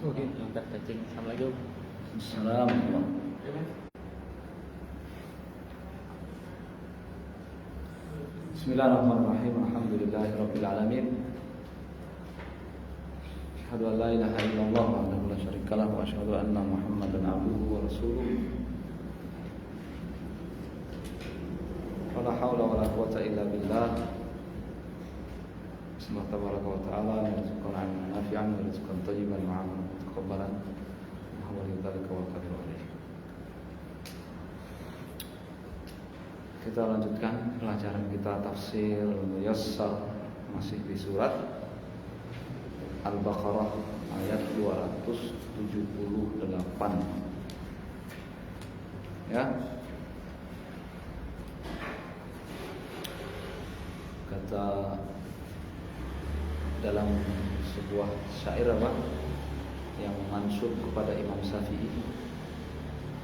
Oke. Assalamualaikum. Assalamualaikum. Bismillahirrahmanirrahim. Alhamdulillahirabbil alamin. Asyhadu an la ilaha illallah wahdahu la syarikalah wa asyhadu anna Muhammadan abduhu wa rasuluh. Wala haula wala quwwata illa billah. Bismillah tabaraka wa ta'ala yarzuqana 'ilman nafi'an wa rizqan thayyiban wa 'amalan mutaqabbalan. Alhamdulillah wa qadir alaih. Kita lanjutkan pelajaran kita tafsir Muyassar, masih di surat Al-Baqarah ayat 278. Ya. Kata dalam sebuah syair apa yang mansub kepada Imam Syafi'i,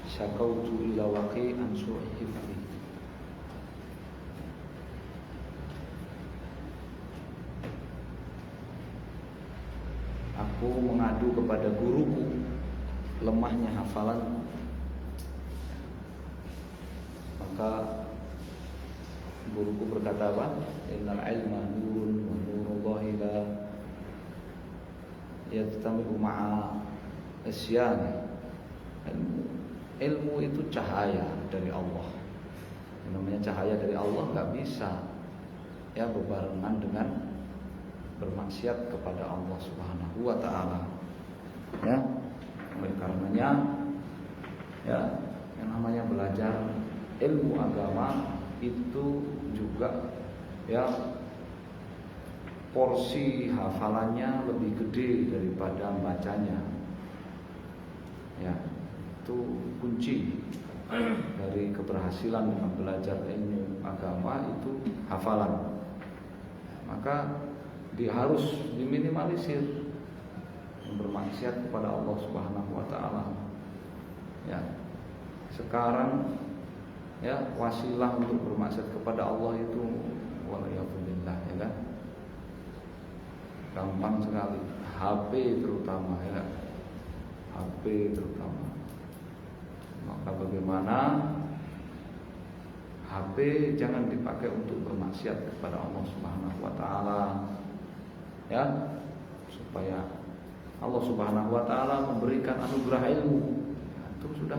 syakautu ila waqi an su'i hifzi. Aku mengadu kepada guruku lemahnya hafalan. Maka guruku berkata apa? Innal ilma nurun wa nurullahi la yajtami'u ma'a isyan. Ilmu itu cahaya dari Allah. Yang namanya cahaya dari Allah enggak bisa ya berbarengan dengan bermaksiat kepada Allah Subhanahu wa taala. Ya. Oleh karenanya ya, yang namanya belajar ilmu agama itu juga ya porsi hafalannya lebih gede daripada bacanya. Ya, itu kunci dari keberhasilan dalam belajar ilmu agama itu hafalan. Maka harus diminimalisir bermaksiat kepada Allah Subhanahu wa taala. Ya. Sekarang ya wasilah untuk bermaksiat kepada Allah itu waliyadzubillah ya kan. Gampang sekali. HP terutama ya. HP terutama. Maka bagaimana HP jangan dipakai untuk bermaksiat kepada Allah Subhanahu wa taala. Ya, supaya Allah Subhanahu wa taala memberikan anugerah ilmu. Itu sudah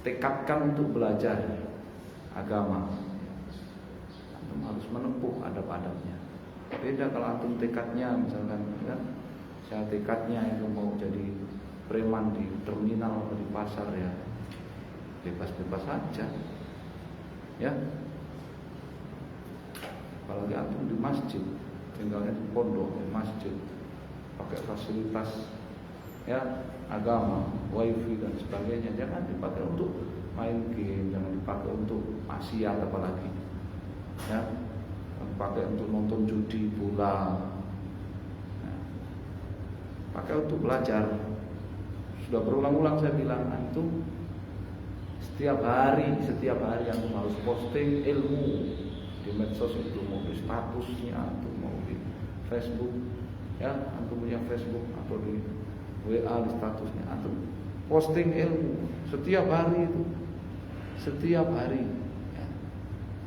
tekadkan untuk belajar agama. Antum harus menempuh adab-adabnya. Beda kalau antum tekadnya misalkan ya, saya tekadnya itu mau jadi preman di terminal atau di pasar ya. Bebas-bebas saja. Ya. Apalagi antum di masjid, tinggalnya di pondok, di masjid, pakai fasilitas ya agama, wifi dan sebagainya, jangan dipakai untuk main game, jangan dipakai untuk maksiat apalagi ya, dipakai untuk nonton judi bola ya. Pakai untuk belajar. Sudah berulang-ulang saya bilang, antum setiap hari antum harus posting ilmu di medsos itu, mau di statusnya antum, mau di Facebook ya, antum punya Facebook atau di WA di statusnya antum posting ilmu setiap hari itu, setiap hari ya.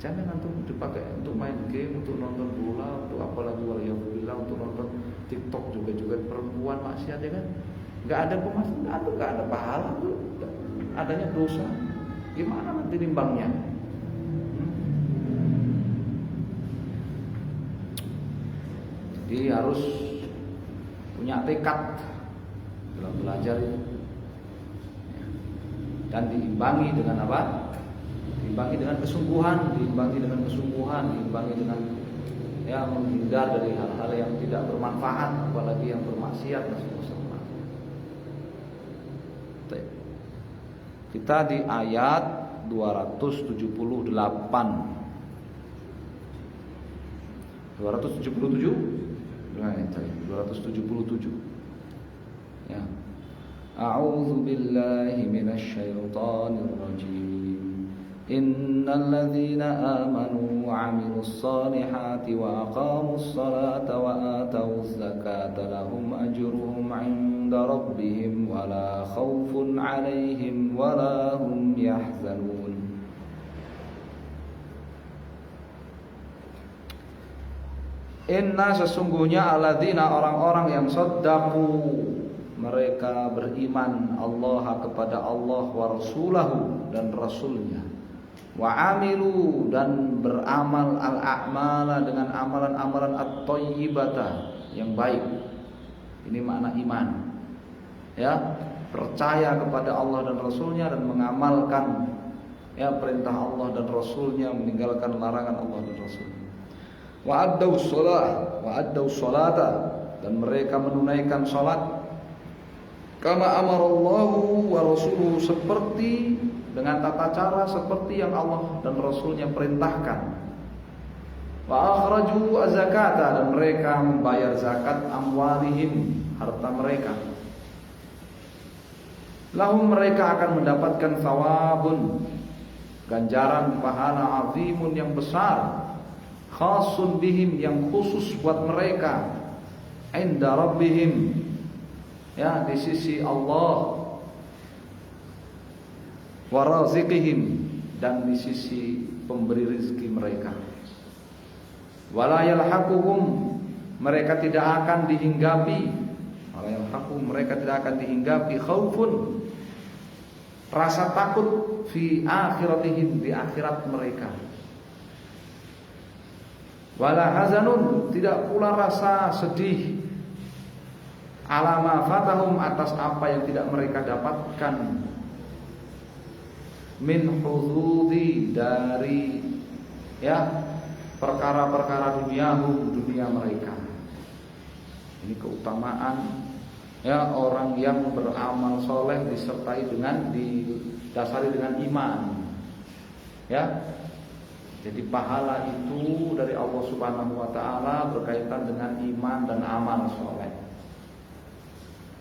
Jangan antum dipakai untuk main game, untuk nonton bola, untuk apalagi waliyahulillah untuk nonton TikTok juga perempuan maksiat ya kan. Nggak ada pemasukan, antum nggak ada pahala tuh, adanya dosa. Gimana nanti nimbangnya? Jadi harus punya tekad dalam belajar itu. Dan diimbangi dengan apa? Diimbangi dengan kesungguhan, diimbangi dengan ya menghindar dari hal-hal yang tidak bermanfaat, apalagi yang bermaksiat. Kita di ayat 278. 277? 277. Ya. A'udzu billahi minasy syaithanir rajim. Innal ladzina amanu wa 'amilus solihati wa aqamus salata wa atawuz zakata lahum ajruhum 'inda rabbihim wa la khaufun 'alaihim wa la hum yahzanun. Inna sesungguhnya alladzina orang-orang yang sadaqu mereka beriman Allah kepada Allah wa rasulahu dan rasulnya, wa amilu dan beramal al-a'mala dengan amalan-amalan at-thayyibata yang baik. Ini makna iman. Ya, percaya kepada Allah dan rasulnya dan mengamalkan ya perintah Allah dan rasulnya, meninggalkan larangan Allah dan rasulnya. Wa addaus salata dan mereka menunaikan salat kama amarallahu wa rasuluhu seperti dengan tata cara seperti yang Allah dan rasulnya perintahkan. Wa akhraju az-zakata dan mereka membayar zakat amwalihim harta mereka. Lahum mereka akan mendapatkan thawabun ganjaran pahala azimun yang besar, khasun bihim yang khusus buat mereka, inda rabbihim ya di sisi Allah, wa raziqihim dan di sisi pemberi rezeki mereka. Wala yalhaquhum mereka tidak akan dihinggapi, wala yalhaquhum mereka tidak akan dihinggapi khaufun rasa takut fi akhiratihim di akhirat mereka. Wala hazanun tidak pula rasa sedih ala ma fatahum atas apa yang tidak mereka dapatkan min huzudi dari ya perkara-perkara dunia mereka. Ini keutamaan ya orang yang beramal soleh disertai dengan didasari dengan iman. Ya. Jadi pahala itu dari Allah Subhanahu wa taala berkaitan dengan iman dan amal soleh.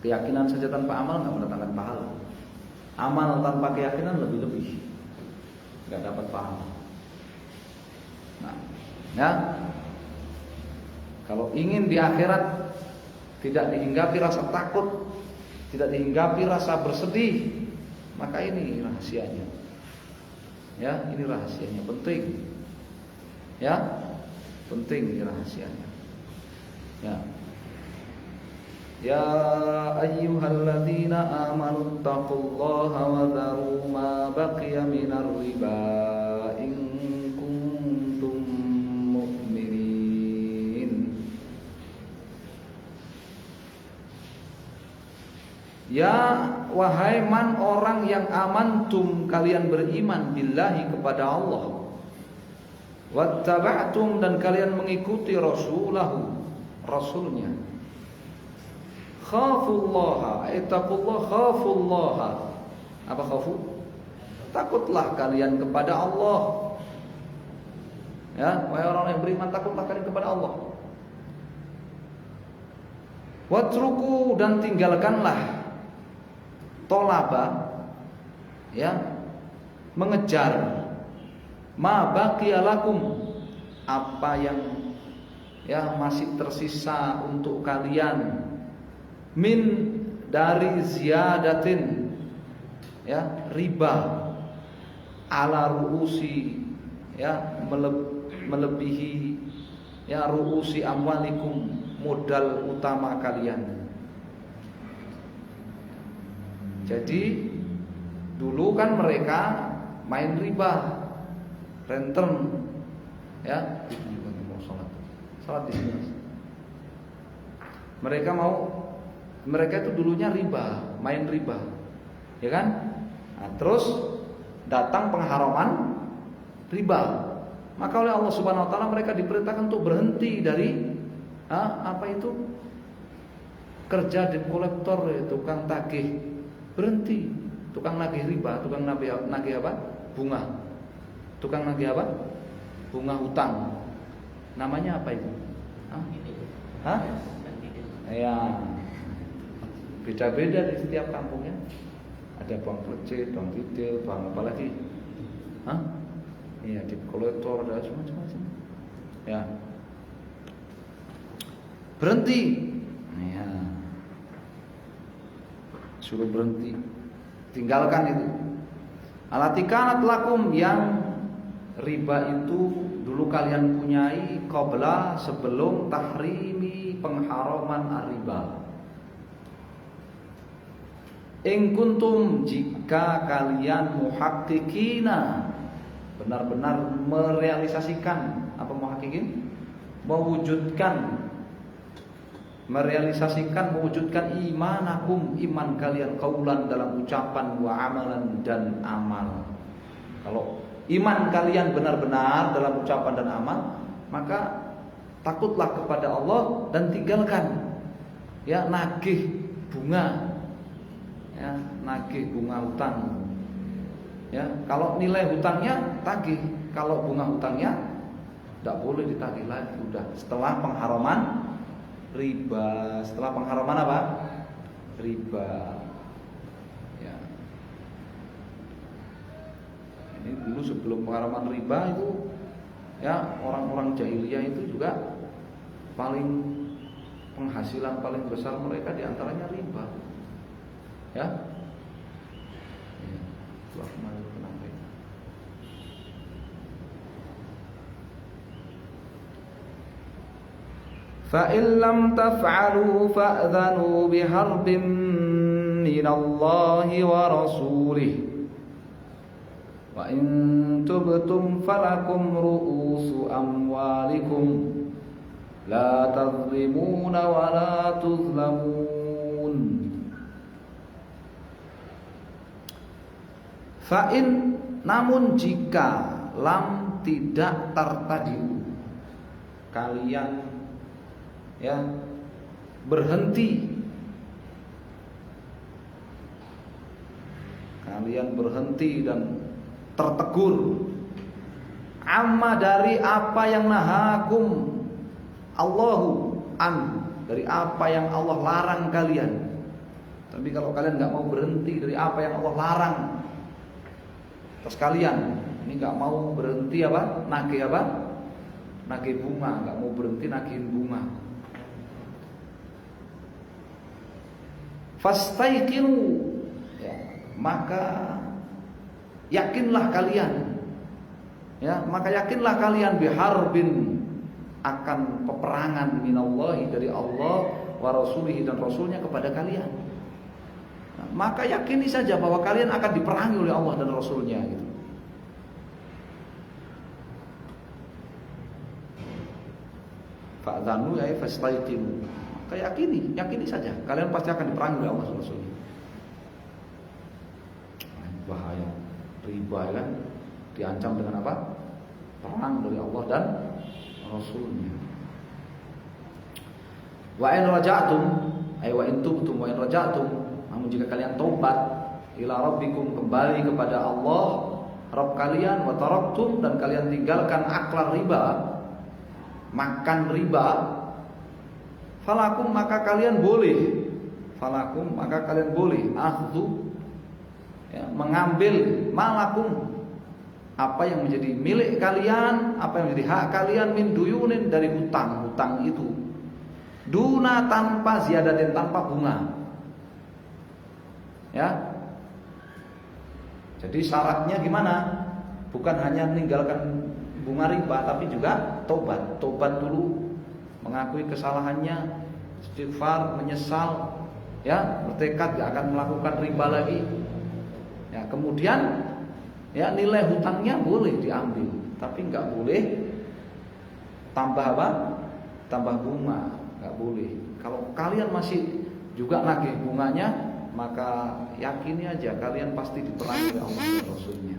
Keyakinan saja tanpa amal enggak mendatangkan pahala. Amal tanpa keyakinan lebih-lebih enggak dapat pahala. Nah, ya. Kalau ingin di akhirat tidak dihinggapi rasa takut, tidak dihinggapi rasa bersedih, maka ini rahasianya. Ya, ini rahasianya penting. Ya, penting ini rahasianya. Ya. Ya ayyuhalladzina amanu taqullaha wa dharu ma baqiya minar riba in kuntum mu'minin. Ya wahai man orang yang amantum kalian beriman billahi kepada Allah, wattaba'tum dan kalian mengikuti rasulahu rasulnya, khafullaha ittaqullah khafullaha apa khafu takutlah kalian kepada Allah. Ya wahai orang yang beriman takutlah kalian kepada Allah. Watruku dan tinggalkanlah tolaba ya mengejar ma baqiya lakum apa yang ya masih tersisa untuk kalian min dari ziyadatin ya riba ala ruusi ya melebihi ya ruusi amwalikum modal utama kalian. Jadi dulu kan mereka main riba, renten, ya, salat di sini. Mereka itu dulunya riba, main riba, ya kan? Nah, terus datang pengharaman riba, maka oleh Allah Subhanahu Wa Taala mereka diperintahkan untuk berhenti dari apa itu kerja debt collector, tukang tagih. Berhenti Tukang nagih riba, tukang nagih apa? Bunga. Tukang nagih apa? Bunga hutang. Namanya apa itu? Hah? Ya. Beda-beda di setiap kampungnya. Ada bang plecet, bang titil, bang apa lagi? Hah? Iya, debt collector, ada macam-macam. Ya. Berhenti. Ya. Suruh berhenti. Tinggalkan itu. Alatikanat lakum, yang riba itu dulu kalian punyai qabla, sebelum tahrimi, pengharaman riba. In kuntum, jika kalian muhaqqiqina, benar-benar merealisasikan, apa muhaqqiqin? Mewujudkan imanakum, iman kalian, qaulan, dalam ucapan, wa amalan, dan amal. Kalau iman kalian benar-benar dalam ucapan dan amal, maka takutlah kepada Allah dan tinggalkan ya nagih bunga. Ya, nagih bunga hutang. Ya, kalau nilai hutangnya tagih, kalau bunga hutangnya tidak boleh ditagih lagi. Udah setelah pengharaman riba. Setelah pengharaman apa? Riba. Ya. Ini dulu sebelum pengharaman riba itu, ya, orang-orang jahiliyah itu juga penghasilan paling besar mereka diantaranya riba. Ya, itu aku mau kenapa ya? Fa in lam taf'alu fa'dhanu biharbin minallahi wa rasulih wa in tubtum falakum ru'usu amwalikum la tadhlimuna wa la tuzlamun. Fa'in, namun jika, lam, tidak tertadiu, kalian ya berhenti, dan tertegur, amma, dari apa yang nahakum Allahu an, dari apa yang Allah larang kalian. Tapi kalau kalian nggak mau berhenti dari apa yang Allah larang, terus kalian ini nggak mau berhenti apa? Nagih bunga, nggak mau berhenti nagihin bunga. Fastaiqinu, ya, maka yakinlah kalian, ya, maka yakinlah kalian biharbin, akan peperangan minallahi, dari Allah, wa rasulihi, dan rasulnya kepada kalian. Maka yakini saja bahwa kalian akan diperangi oleh Allah dan Rasulnya gitu. Fa'dhanu ya fastaiqinu. Maka yakini saja kalian pasti akan diperangi oleh Allah dan Rasulnya. Bahaya riba kan, diancam dengan apa? Perang dari Allah dan Rasulnya. Wa in raja'tum, ay wa in tubtum wa in raja'tum, namun jika kalian taubat, ila rabbikum, kembali kepada Allah Rabb kalian, wa taraktum, dan kalian tinggalkan aklar riba, makan riba, falakum, maka kalian boleh, akhdhu, ya, mengambil, malakum, apa yang menjadi milik kalian, apa yang menjadi hak kalian, min duyunin, dari hutang itu, duna, tanpa ziyadatin, tanpa bunga. Ya, jadi syaratnya gimana? Bukan hanya meninggalkan bunga riba, tapi juga tobat dulu, mengakui kesalahannya, istighfar, menyesal, ya, bertekad gak akan melakukan riba lagi. Ya, kemudian ya nilai hutangnya boleh diambil, tapi nggak boleh tambah apa? Tambah bunga, nggak boleh. Kalau kalian masih juga nagih bunganya, maka yakini aja kalian pasti diperangi oleh Allah dan Rasulnya.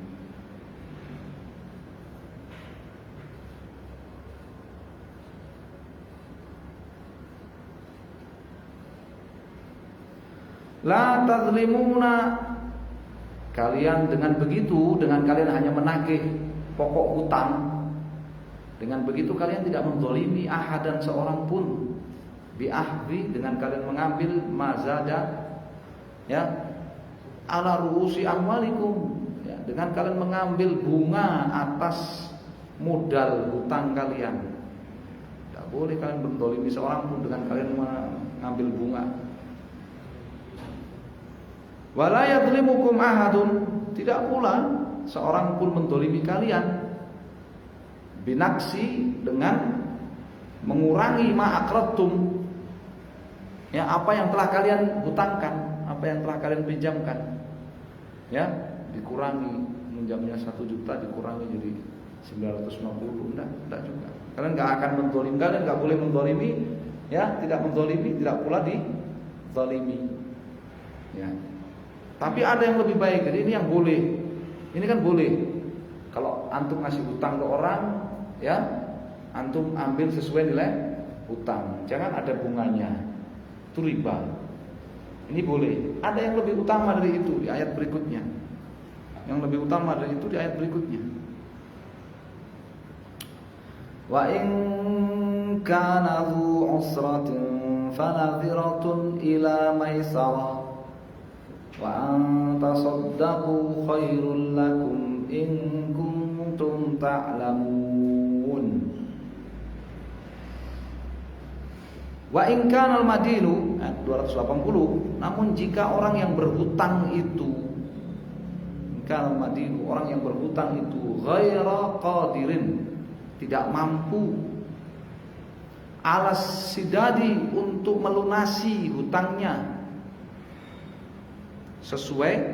La tazlimuna, kalian dengan begitu, dengan kalian hanya menagih pokok hutang, dengan begitu kalian tidak menzalimi ahadan seorang pun. Bi'ahdi, dengan kalian mengambil mazada ya ala ruusi amwalikum, ya, dengan kalian mengambil bunga atas modal hutang kalian. Tidak boleh kalian menzalimi seorang pun dengan kalian mengambil bunga. Wala yadhlimukum ahadun, tidak pula seorang pun menzalimi kalian binaksi, dengan mengurangi ma'aqradtum, ya, apa yang telah kalian hutangkan, apa yang telah kalian pinjamkan, ya, dikurangi, minjamnya 1 juta dikurangi jadi 950, enggak juga. Kalian enggak akan menzalimi, kalian enggak boleh menzalimi, ya, tidak menzalimi, tidak pula dizalimi, ya. Tapi ada yang lebih baik, jadi ini yang boleh. Ini kan boleh. Kalau antum ngasih hutang ke orang, ya, antum ambil sesuai nilai hutang, jangan ada bunganya. Itu riba. Ini boleh. Ada yang lebih utama dari itu di ayat berikutnya. Yang lebih utama dari itu di ayat berikutnya. Wa in kana dzu usratin fanadhiratun ila maisarah wa an tasaddaqu khairul lakum in kuntum ta'lamun. Wa in kana al-madinu 280, namun jika orang yang berhutang itu, kana al-madinu, orang yang berhutang itu ghaira qadirin, tidak mampu alas sidadi, untuk melunasi hutangnya sesuai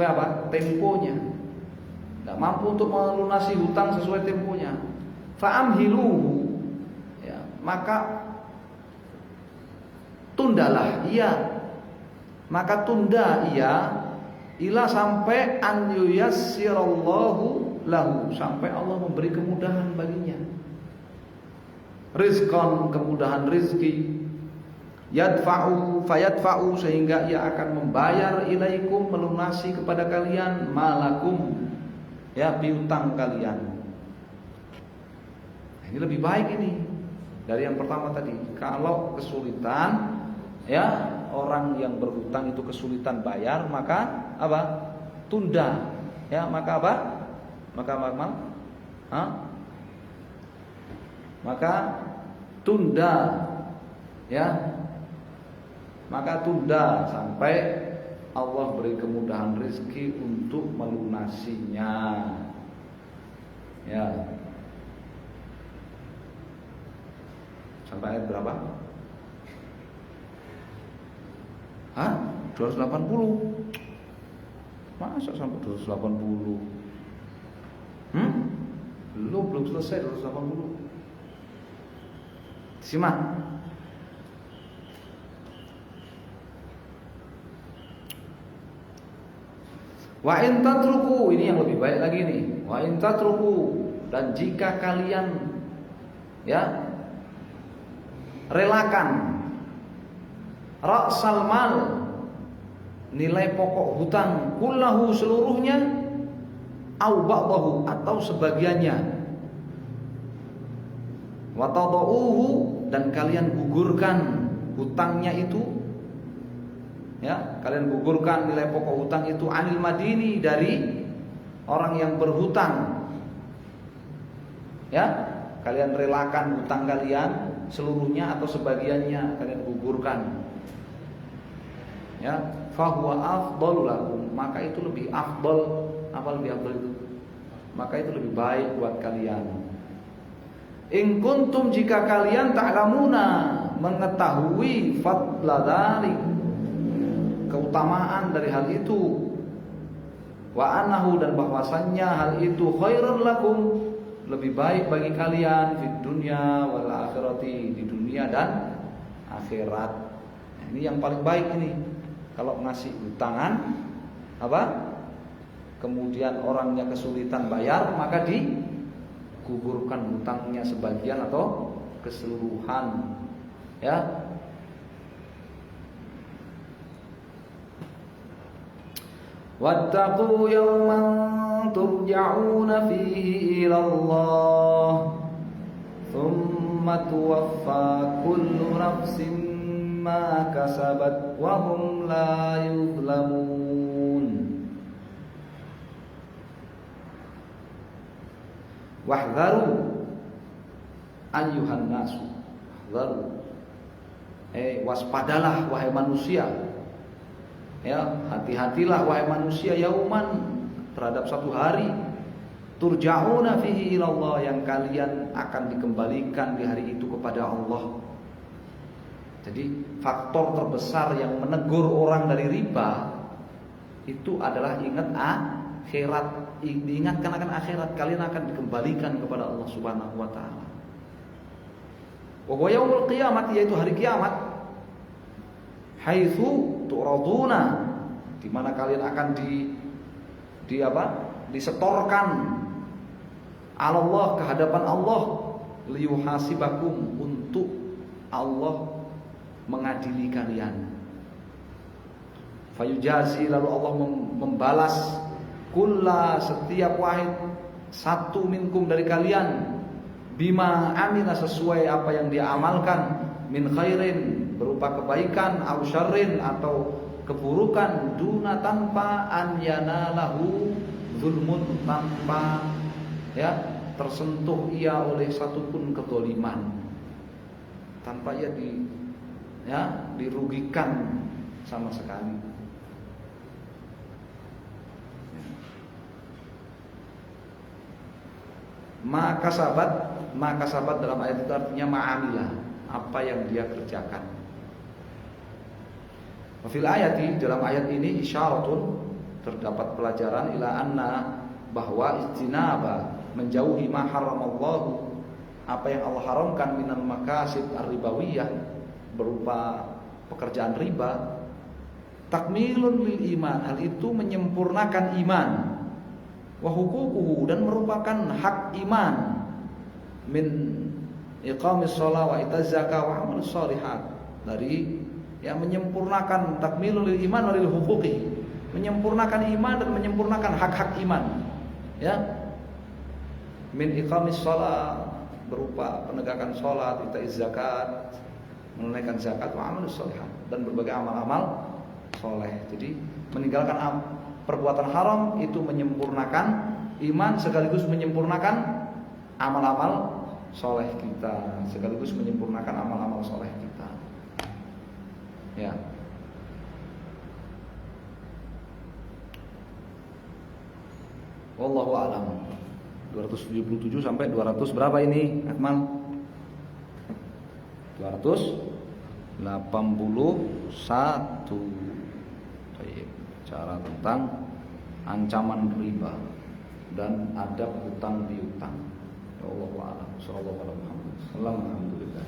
apa? Temponya. Tidak mampu untuk melunasi hutang sesuai temponya. Fa'amhiluhu, ya, maka tundalah ia, maka tunda ia ila, sampai an yuyassirallahu lahu, sampai Allah memberi kemudahan baginya. Rizqan, kemudahan rizki, yadfa'u fayadfa'u, sehingga ia akan membayar ilaikum, melunasi kepada kalian, malakum, ya, piutang kalian. Ini lebih baik ini dari yang pertama tadi. Kalau kesulitan, ya, orang yang berhutang itu kesulitan bayar, maka apa? Tunda, ya, maka apa? Maka tunda, ya, maka tunda sampai Allah beri kemudahan rezeki untuk melunasinya, ya. Sampai ayat berapa? 280. Masa sampai 280? Belum selesai 280. Simak. Wa in tatruku, ini yang lebih baik lagi nih. Wa in tatruku, dan jika kalian, ya, relakan ra'sal mal, nilai pokok hutang, kullahu, seluruhnya, au ba'dahu, atau sebagiannya, wa tadauhu, dan kalian gugurkan hutangnya itu, ya, kalian gugurkan nilai pokok hutang itu, anil madini, dari orang yang berhutang, ya, kalian relakan hutang kalian seluruhnya atau sebagiannya, kalian gugurkan, ya, fahuwa afdalu lakum, maka itu lebih afdal. Apa lebih afdal itu? Maka itu lebih baik buat kalian. In kuntum, jika kalian ta'lamuna, mengetahui fadla dzalik, keutamaan dari hal itu, wa annahu, dan bahwasannya hal itu khairun lakum, lebih baik bagi kalian, di dunia wal akhirati, di dunia dan akhirat. Nah, ini yang paling baik ini. Kalau ngasih hutangan, apa? Kemudian orangnya kesulitan bayar, maka digugurkan hutangnya sebagian atau keseluruhan, ya. Wattaqu yawman turja'una fihi ila Allah thumma tuwaffa kullu nafsin ma kasabat wa hum la yuzlamun. Wahdharu ayyuhan nasu, wahdharu, waspadalah wahai manusia, ya, hati-hatilah wahai manusia, yauman, terhadap satu hari, turja'una fihi ila Allah, yang kalian akan dikembalikan di hari itu kepada Allah. Jadi faktor terbesar yang menegur orang dari riba itu adalah ingat akhirat. Diingatkan akan akhirat, kalian akan dikembalikan kepada Allah Subhanahu wa taala. Wa huwa yaumul qiyamah, yaitu hari kiamat. Haitsu turaduna, di mana kalian akan disetorkan Allah ke hadapan Allah, liyuhasibakum, untuk Allah mengadili kalian. Fayujazi, lalu Allah membalas kulla, setiap wahid, satu minkum dari kalian, bima amila, sesuai apa yang dia amalkan, min khairin, berupa kebaikan, au syarrin, atau keburukan, duna, tanpa an yanalahu zulmun, tanpa tersentuh ia oleh satupun kezaliman, tanpa ia dirugikan sama sekali. Maka sahabat dalam ayat itu artinya ma'amilah, apa yang dia kerjakan. Fil ayati, dalam ayat ini isyaratun, terdapat pelajaran, ila anna, bahwa istinaba, menjauhi ma haramallahu, apa yang Allah haramkan, minal makasib ar-ribawiyah, berupa pekerjaan riba, takmilun lil iman, hal itu menyempurnakan iman, wa huququhu, dan merupakan hak iman, min iqamis shalah wa itaz zakah wa amal shalihat, dari yang menyempurnakan takmilul iman wa lil huquqi, menyempurnakan iman dan menyempurnakan hak-hak iman, ya, min iqamis shalah, berupa penegakan salat, itaz zakat, menunaikan zakat, wa amal shalihat, dan berbagai amal-amal soleh. Jadi meninggalkan perbuatan haram itu menyempurnakan iman, sekaligus menyempurnakan amal-amal soleh kita, sekaligus menyempurnakan amal-amal soleh kita. Ya. Wallahu a'lam. 277 sampai 200 berapa ini, Akmal? 281. Cara tentang ancaman riba dan adab hutang piutang. Ya Allah, sallallahu alaihi wasallam. Alhamdulillah.